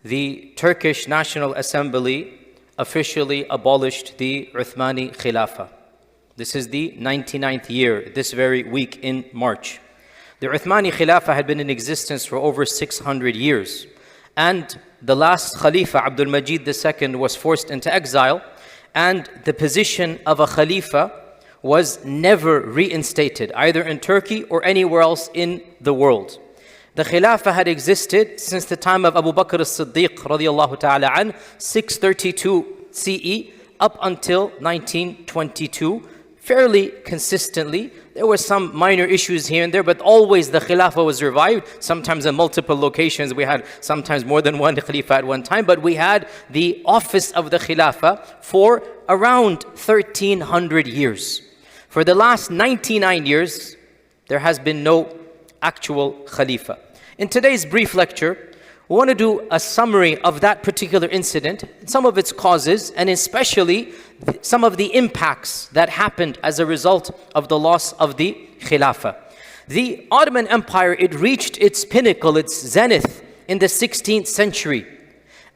The Turkish National Assembly officially abolished the Uthmani Khilafah. This is the 99th year, this very week in March. The Uthmani Khilafah had been in existence for over 600 years. And the last Khalifa, Abdul Majid II, was forced into exile. And the position of a Khalifa was never reinstated, either in Turkey or anywhere else in the world. The Khilafah had existed since the time of Abu Bakr as-Siddiq radiallahu ta'ala an, 632 CE, up until 1922, fairly consistently. There were some minor issues here and there, but always the Khilafah was revived. Sometimes in multiple locations, we had sometimes more than one Khalifa at one time, but we had the office of the Khilafah for around 1300 years. For the last 99 years, there has been no actual Khalifa. In today's brief lecture, we want to do a summary of that particular incident, some of its causes, and especially some of the impacts that happened as a result of the loss of the Khilafah. The Ottoman Empire, it reached its pinnacle, its zenith in the 16th century.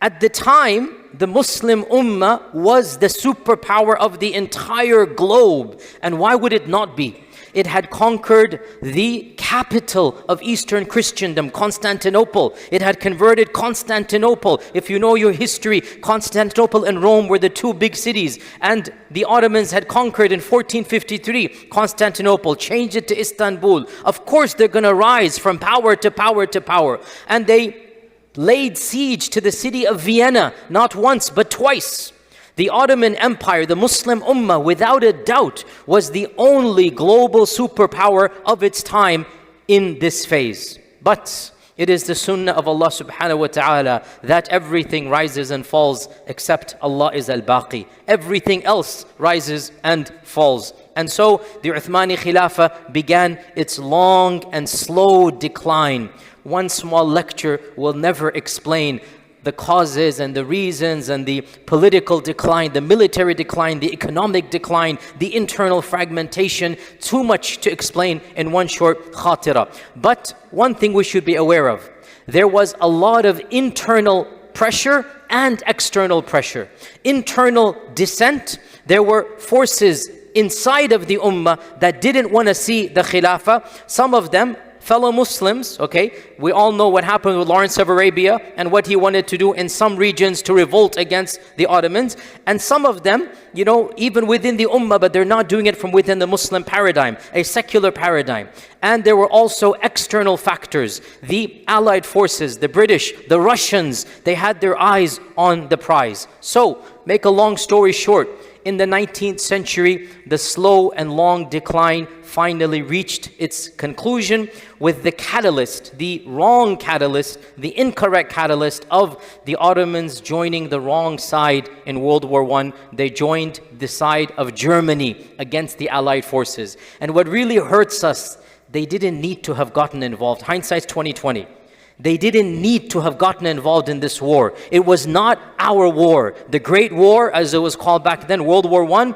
At the time, the Muslim Ummah was the superpower of the entire globe. And why would it not be? It had conquered the capital of Eastern Christendom, Constantinople. It had converted Constantinople. If you know your history, Constantinople and Rome were the two big cities. And the Ottomans had conquered in 1453 Constantinople, changed it to Istanbul. Of course, they're going to rise from power to power to power. And they laid siege to the city of Vienna, not once but twice. The Ottoman Empire, the Muslim Ummah, without a doubt, was the only global superpower of its time in this phase. But it is the sunnah of Allah subhanahu wa ta'ala that everything rises and falls except Allah is al-Baqi. Everything else rises and falls. And so the Uthmani Khilafah began its long and slow decline. One small lecture will never explain the causes and the reasons and the political decline, the military decline, the economic decline, the internal fragmentation. Too much to explain in one short khatira. But one thing we should be aware of, there was a lot of internal pressure and external pressure. Internal dissent, there were forces inside of the ummah that didn't want to see the Khilafah. Some of them fellow Muslims, okay, we all know what happened with Lawrence of Arabia and what he wanted to do in some regions to revolt against the Ottomans. And some of them, you know, even within the Ummah, but they're not doing it from within the Muslim paradigm, a secular paradigm. And there were also external factors. The Allied forces, the British, the Russians, they had their eyes on the prize. So, make a long story short, in the 19th century, the slow and long decline finally reached its conclusion with the catalyst, the wrong catalyst, the incorrect catalyst of the Ottomans joining the wrong side in World War I. They joined the side of Germany against the Allied forces. And what really hurts us, they didn't need to have gotten involved. Hindsight's 20/20. They didn't need to have gotten involved in this war. It was not our war. The Great War, as it was called back then, World War I,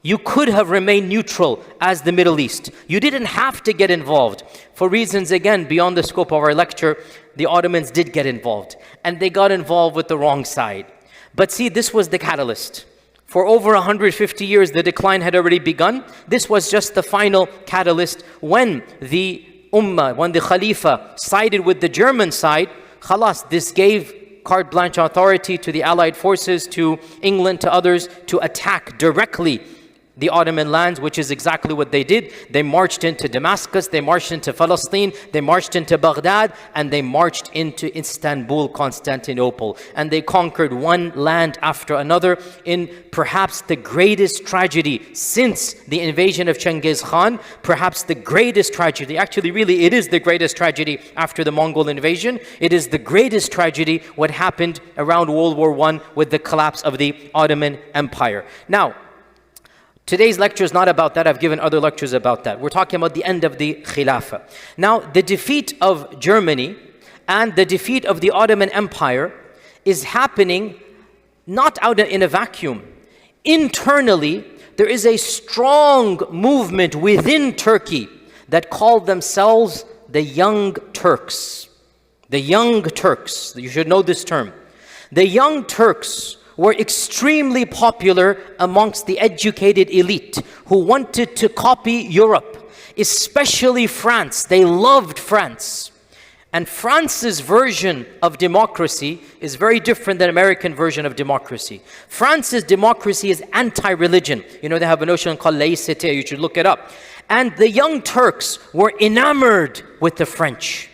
you could have remained neutral as the Middle East. You didn't have to get involved. For reasons, again, beyond the scope of our lecture, the Ottomans did get involved. And they got involved with the wrong side. But see, this was the catalyst. For over 150 years, the decline had already begun. This was just the final catalyst when the Ummah, when the Khalifa sided with the German side. Khalas, this gave carte blanche authority to the Allied forces, to England, to others, to attack directly the Ottoman lands, which is exactly what they did. They marched into Damascus, they marched into Palestine, they marched into Baghdad, and they marched into Istanbul, Constantinople. And they conquered one land after another in perhaps the greatest tragedy since the invasion of Genghis Khan, perhaps the greatest tragedy. Actually, really, it is the greatest tragedy after the Mongol invasion. It is the greatest tragedy what happened around World War I with the collapse of the Ottoman Empire. Now, today's lecture is not about that. I've given other lectures about that. We're talking about the end of the Khilafah. Now, the defeat of Germany and the defeat of the Ottoman Empire is happening not out in a vacuum. Internally, there is a strong movement within Turkey that called themselves the Young Turks. The Young Turks, you should know this term. The Young Turks were extremely popular amongst the educated elite who wanted to copy Europe, especially France. They loved France. And France's version of democracy is very different than American version of democracy. France's democracy is anti-religion. You know, they have a notion called laïcité, you should look it up. And the Young Turks were enamored with the French.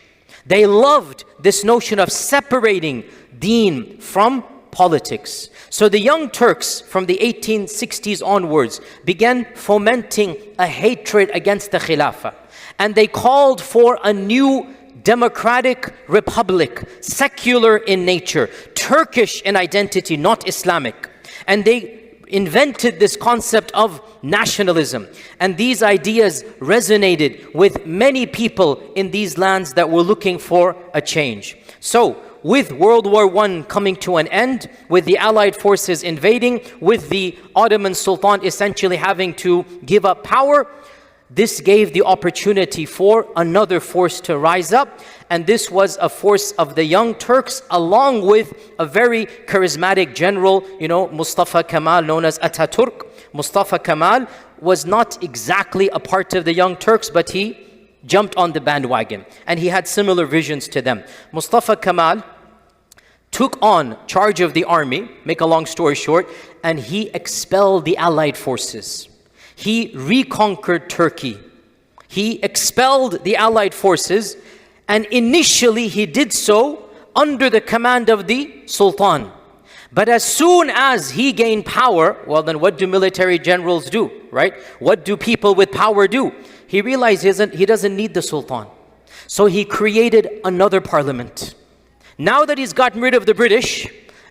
They loved this notion of separating deen from politics. So the Young Turks from the 1860s onwards began fomenting a hatred against the Khilafah. And they called for a new democratic republic, secular in nature, Turkish in identity, not Islamic. And they invented this concept of nationalism. And these ideas resonated with many people in these lands that were looking for a change. So, with World War I coming to an end, with the Allied forces invading, with the Ottoman Sultan essentially having to give up power, this gave the opportunity for another force to rise up, and this was a force of the Young Turks, along with a very charismatic general, Mustafa Kemal, known as Ataturk. Mustafa Kemal was not exactly a part of the Young Turks, but he jumped on the bandwagon, and he had similar visions to them. Mustafa Kemal took on charge of the army, make a long story short, and he expelled the Allied forces. He reconquered Turkey. He expelled the Allied forces, and initially he did so under the command of the Sultan. But as soon as he gained power, well then what do military generals do, right? What do people with power do? He realized he doesn't need the Sultan. So he created another parliament. Now that he's gotten rid of the British,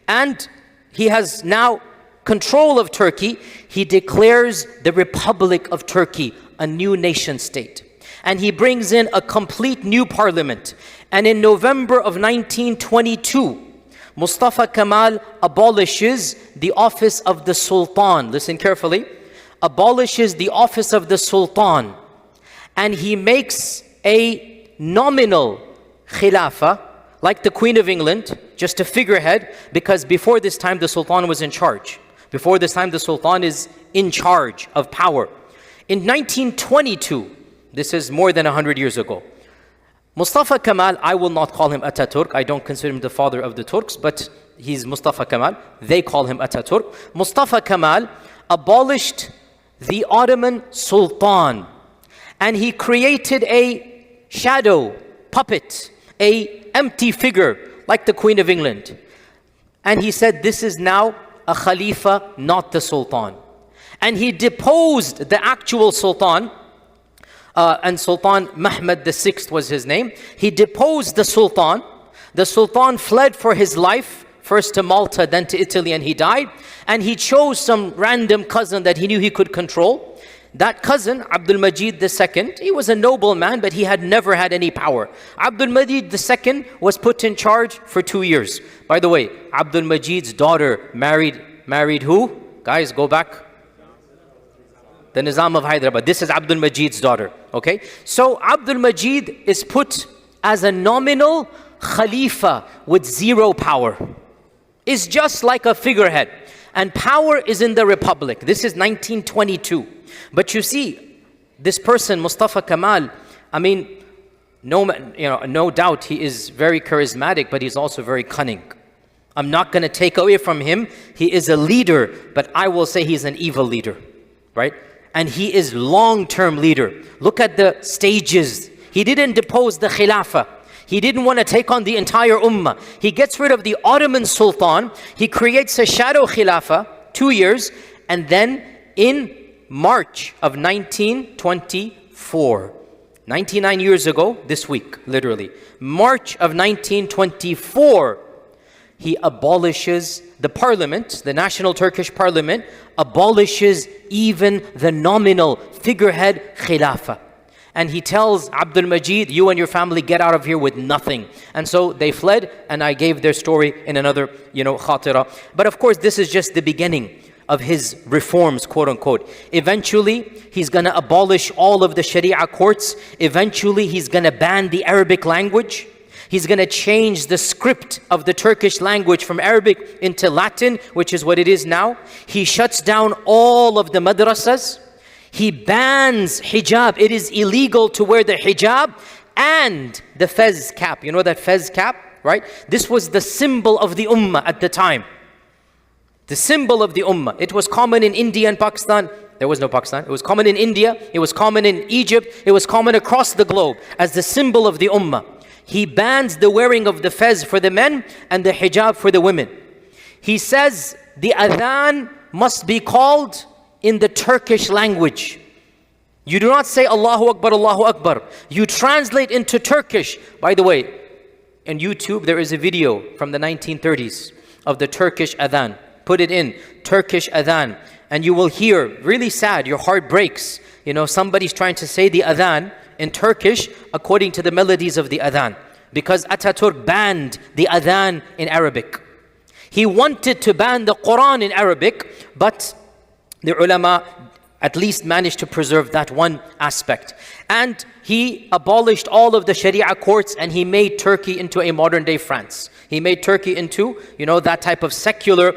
and he has now control of Turkey, he declares the Republic of Turkey a new nation state. And he brings in a complete new parliament. And in November of 1922, Mustafa Kemal abolishes the office of the Sultan. Listen carefully. Abolishes the office of the Sultan. And he makes a nominal khilafah, like the Queen of England, just a figurehead, because before this time the Sultan was in charge. Before this time, the Sultan is in charge of power. In 1922, this is more than 100 years ago, Mustafa Kemal, I will not call him Ataturk, I don't consider him the father of the Turks, but he's Mustafa Kemal, they call him Ataturk. Mustafa Kemal abolished the Ottoman Sultan, and he created a shadow puppet, a empty figure, like the Queen of England. And he said, this is now a Khalifa, not the Sultan. And he deposed the actual Sultan, and Sultan Mehmed VI was his name. He deposed the Sultan. The Sultan fled for his life, first to Malta, then to Italy, and he died. And he chose some random cousin that he knew he could control. That cousin, Abdul Majid II, he was a noble man, but he had never had any power. Abdul Majid II was put in charge for 2 years. By the way, Abdul Majid's daughter married who? Guys, go back. The Nizam of Hyderabad. This is Abdul Majid's daughter. Okay? So Abdul Majid is put as a nominal Khalifa with zero power. Is just like a figurehead. And power is in the Republic. This is 1922. But you see, this person, Mustafa Kemal, no doubt he is very charismatic, but he's also very cunning. I'm not going to take away from him. He is a leader, but I will say he's an evil leader, right? And he is long-term leader. Look at the stages. He didn't depose the Khilafah. He didn't want to take on the entire ummah. He gets rid of the Ottoman Sultan. He creates a shadow Khilafah, 2 years, and then in March of 1924, 99 years ago, this week, literally, March of 1924, he abolishes the parliament, the National Turkish Parliament, abolishes even the nominal figurehead Khilafah. And he tells Abdul Majid, you and your family get out of here with nothing. And so they fled, and I gave their story in another, khatira. But of course, this is just the beginning of his reforms, quote unquote. Eventually, he's going to abolish all of the Sharia courts. Eventually, he's going to ban the Arabic language. He's going to change the script of the Turkish language from Arabic into Latin, which is what it is now. He shuts down all of the madrasas. He bans hijab. It is illegal to wear the hijab and the fez cap. You know that fez cap, right? This was the symbol of the ummah at the time. The symbol of the ummah. It was common in India and Pakistan. There was no Pakistan. It was common in India. It was common in Egypt. It was common across the globe as the symbol of the ummah. He bans the wearing of the fez for the men and the hijab for the women. He says the adhan must be called in the Turkish language. You do not say Allahu Akbar, Allahu Akbar. You translate into Turkish. By the way, on YouTube there is a video from the 1930s of the Turkish adhan. Put it in, Turkish adhan. And you will hear, really sad, your heart breaks. You know, somebody's trying to say the adhan in Turkish according to the melodies of the adhan. Because Ataturk banned the adhan in Arabic. He wanted to ban the Quran in Arabic, but the ulama at least managed to preserve that one aspect. And he abolished all of the Sharia courts and he made Turkey into a modern day France. He made Turkey into, you know, that type of secular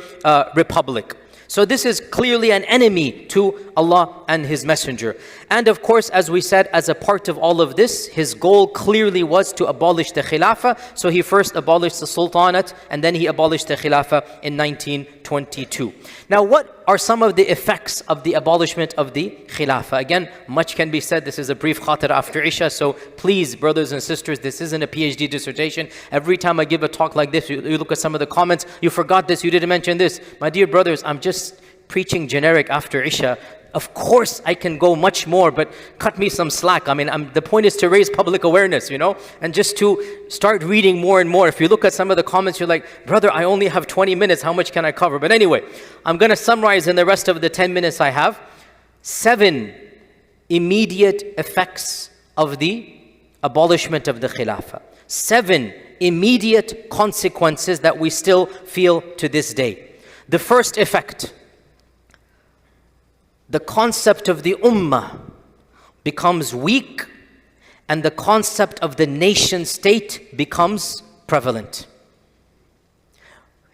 republic. So this is clearly an enemy to Allah and His Messenger. And of course, as we said, as a part of all of this, his goal clearly was to abolish the Khilafah. So he first abolished the Sultanate and then he abolished the Khilafah in 1922. Now, what are some of the effects of the abolishment of the Khilafah? Again, much can be said. This is a brief khatir after Isha. So please, brothers and sisters, this isn't a PhD dissertation. Every time I give a talk like this, you look at some of the comments, you forgot this, you didn't mention this. My dear brothers, I'm just preaching generic after Isha. Of course, I can go much more, but cut me some slack. I mean, the point is to raise public awareness, you know, and just to start reading more and more. If you look at some of the comments, you're like, brother, I only have 20 minutes. How much can I cover? But anyway, I'm going to summarize in the rest of the 10 minutes I have 7 immediate effects of the abolishment of the Khilafah. 7 immediate consequences that we still feel to this day. The first effect: the concept of the ummah becomes weak and the concept of the nation state becomes prevalent.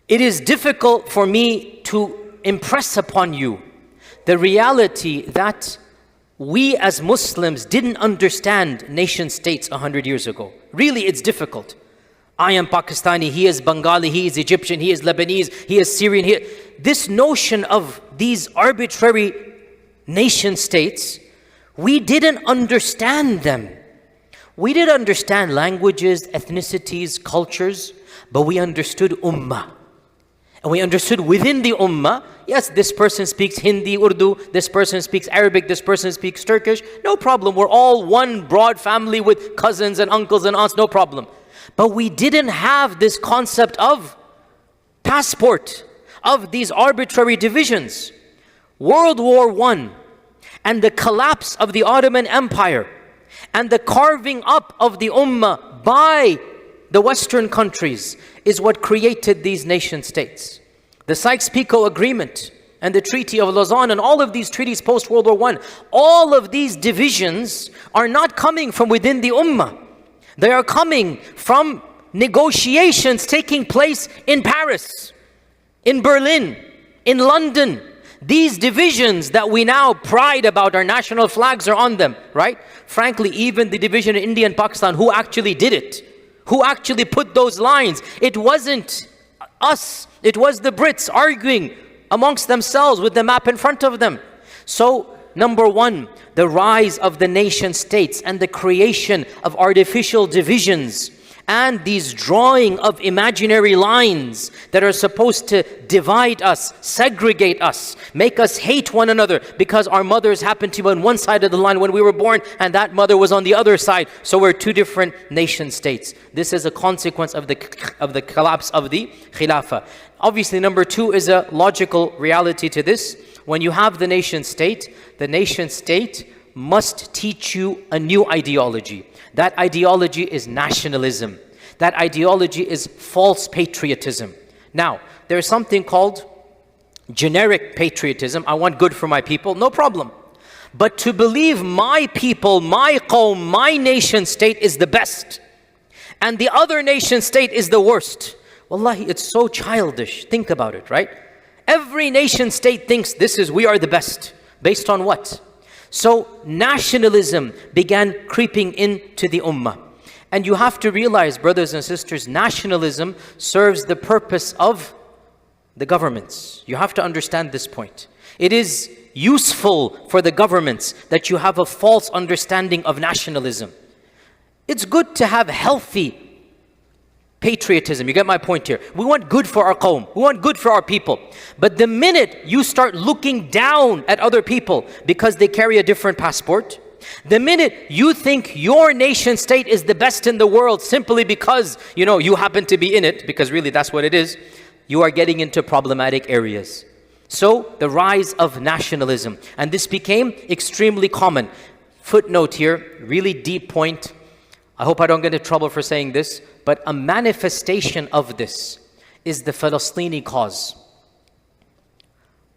It is difficult for me to impress upon you the reality that we as Muslims didn't understand nation states 100 years ago. Really, it's difficult. I am Pakistani, he is Bengali, he is Egyptian, he is Lebanese, he is Syrian. This notion of these arbitrary nation states, we didn't understand them. We didn't understand languages, ethnicities, cultures, but we understood ummah. And we understood within the ummah, yes, this person speaks Hindi, Urdu, this person speaks Arabic, this person speaks Turkish, no problem. We're all one broad family with cousins and uncles and aunts, no problem. But we didn't have this concept of passport, of these arbitrary divisions. World War I and the collapse of the Ottoman Empire and the carving up of the ummah by the Western countries is what created these nation states. The Sykes-Picot Agreement and the Treaty of Lausanne and all of these treaties post-World War I, all of these divisions are not coming from within the ummah. They are coming from negotiations taking place in Paris, in Berlin, in London. These divisions that we now pride about, our national flags are on them, right? Frankly, even the division in India and Pakistan, who actually did it? Who actually put those lines? It wasn't us. It was the Brits arguing amongst themselves with the map in front of them. So, number one, the rise of the nation states and the creation of artificial divisions and these drawing of imaginary lines that are supposed to divide us, segregate us, make us hate one another because our mothers happened to be on one side of the line when we were born and that mother was on the other side. So we're two different nation states. This is a consequence of the collapse of the Khilafah. Obviously, number two is a logical reality to this. When you have the nation state must teach you a new ideology. That ideology is nationalism. That ideology is false patriotism. Now, there's something called generic patriotism. I want good for my people, no problem. But to believe my people, my qawm, my nation state is the best, and the other nation state is the worst. Wallahi, it's so childish. Think about it, right? Every nation state thinks we are the best. Based on what? So nationalism began creeping into the ummah. And you have to realize, brothers and sisters, nationalism serves the purpose of the governments. You have to understand this point. It is useful for the governments that you have a false understanding of nationalism. It's good to have healthy patriotism. You get my point here. We want good for our qawm. We want good for our people. But the minute you start looking down at other people because they carry a different passport, the minute you think your nation state is the best in the world simply because, you happen to be in it, because really that's what it is, you are getting into problematic areas. So the rise of nationalism, and this became extremely common. Footnote here, really deep point. I hope I don't get into trouble for saying this, but a manifestation of this is the Palestinian cause.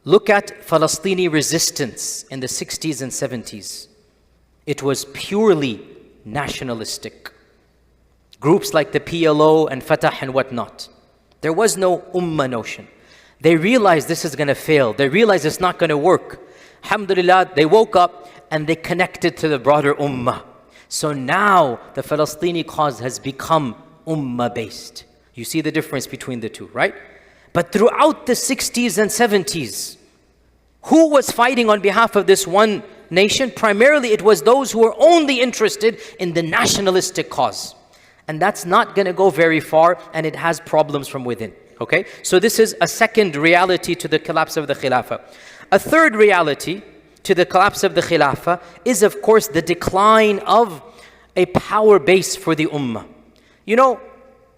Look at Palestinian resistance in the 60s and 70s. It was purely nationalistic. Groups like the PLO and Fatah and whatnot. There was no ummah notion. They realized this is going to fail. They realized it's not going to work. Alhamdulillah, they woke up and they connected to the broader ummah. So now the Palestinian cause has become ummah based. You see the difference between the two, right? But throughout the 60s and 70s, who was fighting on behalf of this one nation? Primarily it was those who were only interested in the nationalistic cause. And that's not going to go very far, and it has problems from within. Okay? So this is a second reality to the collapse of the Khilafah. A third reality to the collapse of the Khilafah is, of course, the decline of a power base for the ummah.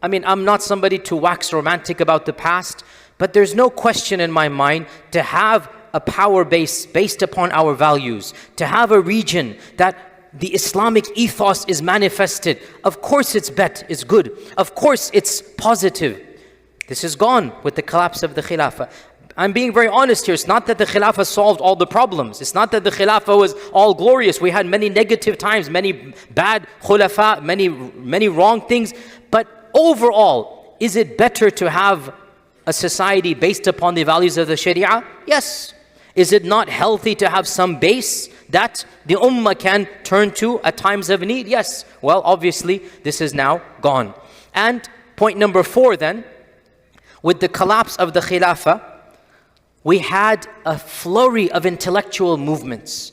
I'm not somebody to wax romantic about the past, but there's no question in my mind to have a power base based upon our values, to have a region that the Islamic ethos is manifested. Of course it's it's good. Of course it's positive. This is gone with the collapse of the Khilafah. I'm being very honest here. It's not that the Khilafah solved all the problems. It's not that the Khilafah was all glorious. We had many negative times, many bad khulafa, many wrong things. But overall, is it better to have a society based upon the values of the Sharia? Yes. Is it not healthy to have some base that the ummah can turn to at times of need? Yes. Well, obviously, this is now gone. And point number 4 then, with the collapse of the Khilafah, we had a flurry of intellectual movements.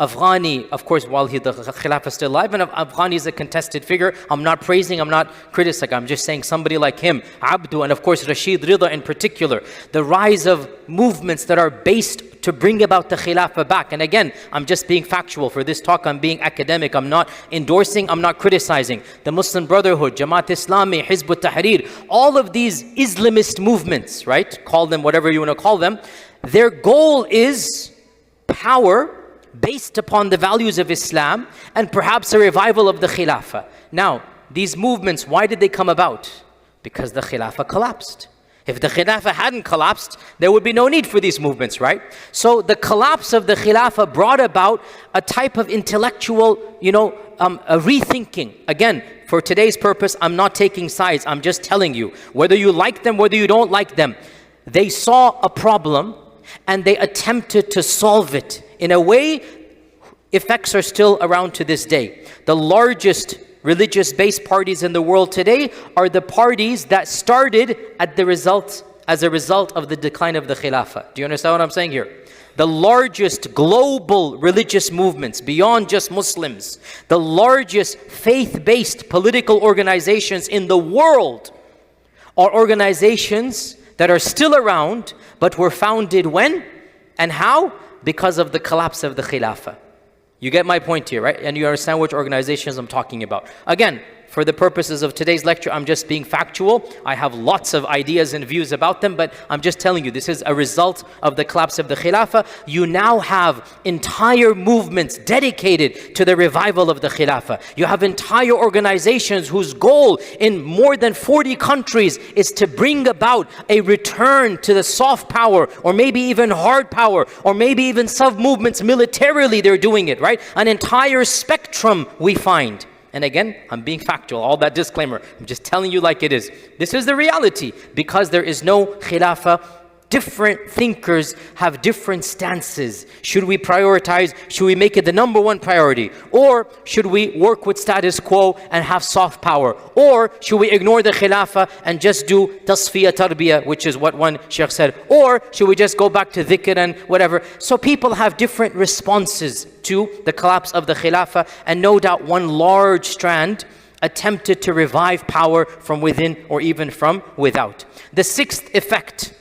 Afghani, of course, while the Khilafah is still alive, and Afghani is a contested figure. I'm not praising, I'm not criticizing, I'm just saying somebody like him, Abdu, and of course Rashid Rida in particular. The rise of movements that are based to bring about the Khilafah back. And again, I'm just being factual. For this talk, I'm being academic. I'm not endorsing, I'm not criticizing. The Muslim Brotherhood, Jamaat Islami, Hizb ut-Tahrir, all of these Islamist movements, right? Call them whatever you want to call them. Their goal is power based upon the values of Islam and perhaps a revival of the Khilafah. Now, these movements, why did they come about? Because the Khilafah collapsed. If the Khilafah hadn't collapsed, there would be no need for these movements, right? So the collapse of the Khilafah brought about a type of intellectual, a rethinking. Again, for today's purpose, I'm not taking sides. I'm just telling you, whether you like them, whether you don't like them, they saw a problem and they attempted to solve it. In a way, effects are still around to this day. The largest religious-based parties in the world today are the parties that started as a result of the decline of the Khilafah. Do you understand what I'm saying here? The largest global religious movements beyond just Muslims, the largest faith-based political organizations in the world are organizations that are still around, but were founded when and how? Because of the collapse of the Khilafah. You get my point here, right? And you understand which organizations I'm talking about. Again, for the purposes of today's lecture, I'm just being factual. I have lots of ideas and views about them, but I'm just telling you, this is a result of the collapse of the Khilafah. You now have entire movements dedicated to the revival of the Khilafah. You have entire organizations whose goal in more than 40 countries is to bring about a return to the soft power, or maybe even hard power, or maybe even sub-movements militarily they're doing it, right? An entire spectrum we find. And again, I'm being factual, all that disclaimer. I'm just telling you like it is. This is the reality. Because there is no khilafah, different thinkers have different stances. Should we prioritize? Should we make it the number one priority? Or should we work with status quo and have soft power? Or should we ignore the khilafah and just do tasfiyah tarbiyah, which is what one shaykh said? Or should we just go back to dhikr and whatever? So people have different responses to the collapse of the khilafah, and no doubt one large strand attempted to revive power from within or even from without. The sixth effect,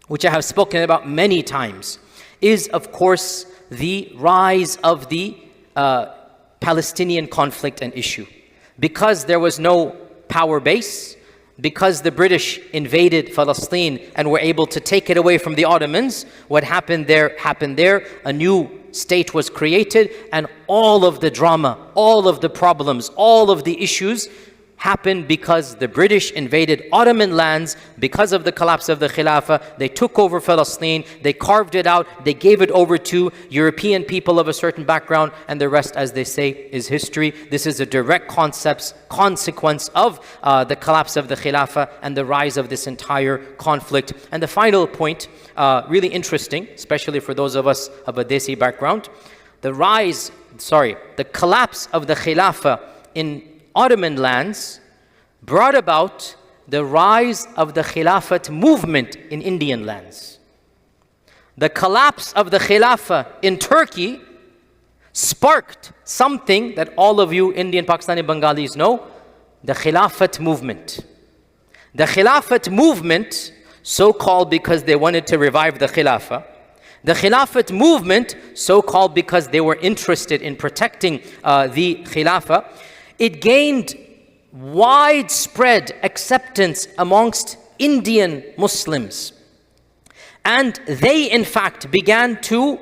which I have spoken about many times, is of course the rise of the Palestinian conflict and issue. Because there was no power base, because the British invaded Palestine and were able to take it away from the Ottomans, what happened there happened there. A new state was created, and all of the drama, all of the problems, all of the issues happened because the British invaded Ottoman lands. Because of the collapse of the Khilafah, they took over Palestine, they carved it out, they gave it over to European people of a certain background, and the rest, as they say, is history. This is a direct consequence of the collapse of the Khilafah and the rise of this entire conflict. And the final point, really interesting, especially for those of us of a Desi background, the collapse of the Khilafah in Ottoman lands brought about the rise of the Khilafat movement in Indian lands. The collapse of the Khilafah in Turkey sparked something that all of you Indian, Pakistani, Bengalis know, the Khilafat movement. The Khilafat movement, so called because they wanted to revive the Khilafah. The Khilafat movement, so called because they were interested in protecting the Khilafah. It gained widespread acceptance amongst Indian Muslims. And they, in fact, began to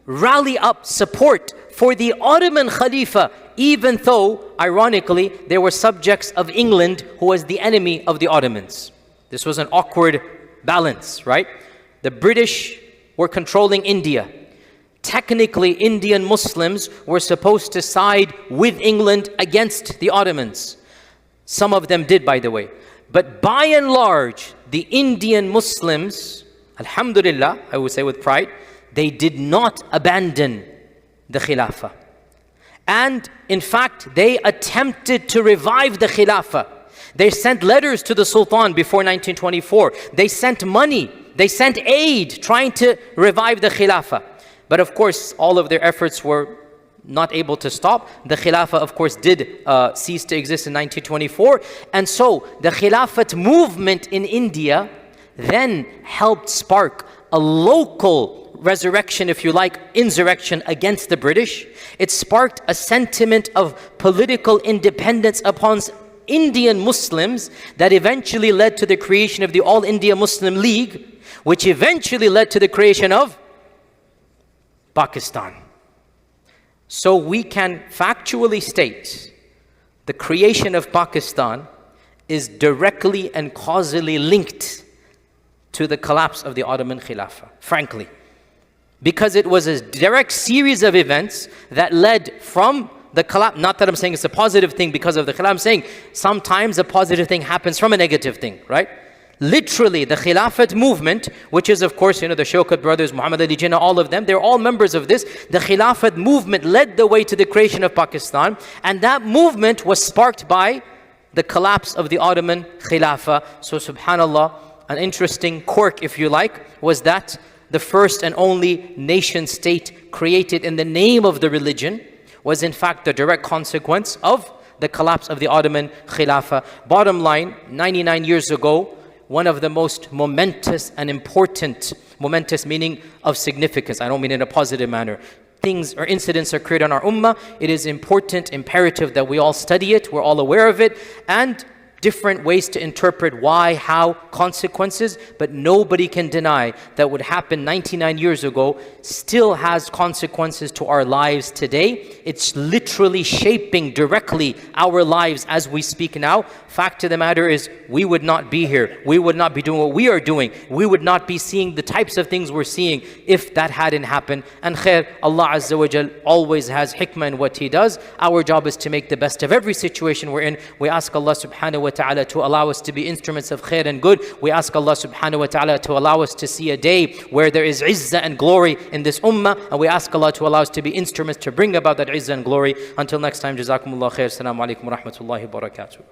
rally up support for the Ottoman Khalifa, even though, ironically, they were subjects of England, who was the enemy of the Ottomans. This was an awkward balance, right? The British were controlling India. Technically, Indian Muslims were supposed to side with England against the Ottomans. Some of them did, by the way. But by and large, the Indian Muslims, alhamdulillah, I would say with pride, they did not abandon the Khilafah. And in fact, they attempted to revive the Khilafah. They sent letters to the Sultan before 1924. They sent money. They sent aid trying to revive the Khilafah. But of course, all of their efforts were not able to stop. The Khilafah, of course, did cease to exist in 1924. And so, the Khilafat movement in India then helped spark a local resurrection, if you like, insurrection against the British. It sparked a sentiment of political independence upon Indian Muslims that eventually led to the creation of the All India Muslim League, which eventually led to the creation of Pakistan. So we can factually state the creation of Pakistan is directly and causally linked to the collapse of the Ottoman Khilafah, frankly. Because it was a direct series of events that led from the collapse. Not that I'm saying it's a positive thing because of the Khilafah. I'm saying sometimes a positive thing happens from a negative thing, right? Literally, the Khilafat movement, which is of course, the Shawkat brothers, Muhammad Ali Jinnah, all of them, they're all members of this. The Khilafat movement led the way to the creation of Pakistan, and that movement was sparked by the collapse of the Ottoman Khilafah. So subhanallah, an interesting quirk, if you like, was that the first and only nation state created in the name of the religion was in fact the direct consequence of the collapse of the Ottoman Khilafah. Bottom line, 99 years ago, one of the most momentous and important, momentous meaning of significance, I don't mean in a positive manner, things or incidents occurred on our ummah. It is important, imperative that we all study it, we're all aware of it, and different ways to interpret why, how, consequences, but nobody can deny that what happened 99 years ago still has consequences to our lives today. It's literally shaping directly our lives as we speak now. Fact of the matter is, we would not be here. We would not be doing what we are doing. We would not be seeing the types of things we're seeing if that hadn't happened. And khair, Allah Azza wa Jal always has hikmah in what He does. Our job is to make the best of every situation we're in. We ask Allah subhanahu wa ta'ala to allow us to be instruments of khair and good. We ask Allah subhanahu wa ta'ala to allow us to see a day where there is izzah and glory in this ummah. And we ask Allah to allow us to be instruments to bring about that izzah and glory. Until next time, jazakumullah khair. Assalamu alaikum wa rahmatullahi wa barakatuh.